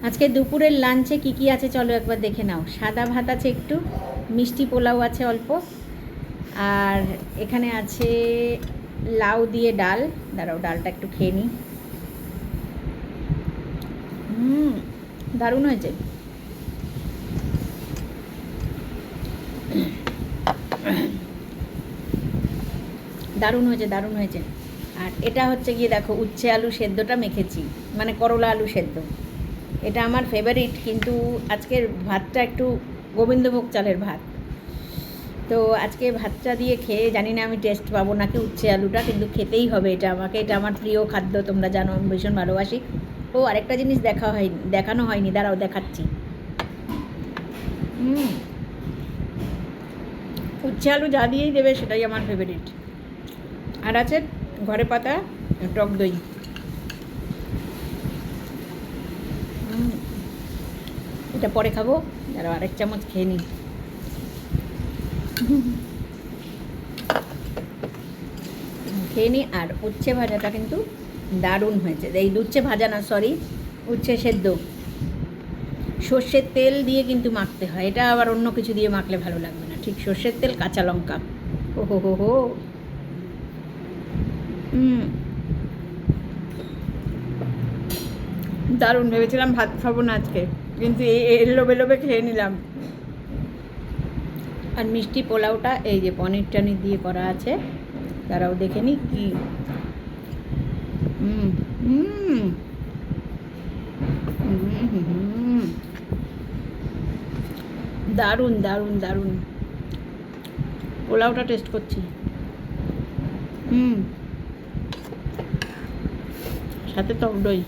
আজকে দুপুরের লাঞ্চে কি কি আছে চলো একবার দেখে নাও। সাদা ভাত আছে, একটু মিষ্টি পোলাও আছে অল্প, আর এখানে আছে লাউ দিয়ে ডাল। দাঁড়াও ডালটা একটু খেয়ে নিই। দারুণ হয়েছে। দারুণ হয়েছে, দারুণ হয়েছে। আর এটা হচ্ছে গিয়ে দেখো উচ্ছে আলু সেদ্ধটা মেখেছি, মানে করলা আলু সেদ্ধ। এটা আমার ফেভারিট, কিন্তু আজকের ভাতটা একটু গোবিন্দভোগ চালের ভাত, তো আজকে ভাতটা দিয়ে খেয়ে জানি না আমি টেস্ট পাবো নাকি উচ্ছে আলুটা, কিন্তু খেতেই হবে এটা আমাকে। এটা আমার প্রিয় খাদ্য, তোমরা জানো আমি ভীষণ ভালোবাসি। ও আরেকটা জিনিস দেখানো হয়নি, দাঁড়াও দেখাচ্ছি। উচ্ছে আলু যা দিয়েই দেবে সেটাই আমার ফেভারিট। আর আছে ঘরে পাতা টক দই। এটা পরে খাবো, দাঁড়াও আরেক চামচ খেয়ে নিই। খেয়ে নিই। আর উচ্ছে ভাজাটা কিন্তু দারুণ হয়েছে। এই উচ্ছে ভাজা না, সরি, উচ্ছে সেদ্ধ সর্ষের তেল দিয়ে কিন্তু মাখতে হয়, এটা আবার অন্য কিছু দিয়ে মাখলে ভালো লাগবে না। ঠিক সর্ষের তেল, কাঁচা লঙ্কা। ও হো হো হো। দারুণ। ভেবেছিলাম ভাত খাবো না আজকে, কিন্তু এলোবে খেয়ে নিলাম। আর মিষ্টি পোলাওটা এই যে পনির টনির দিয়ে করা আছে, তারাও দেখে নি কি। দারুণ দারুণ দারুণ। পোলাওটা টেস্ট করছি। সাথে টক দই।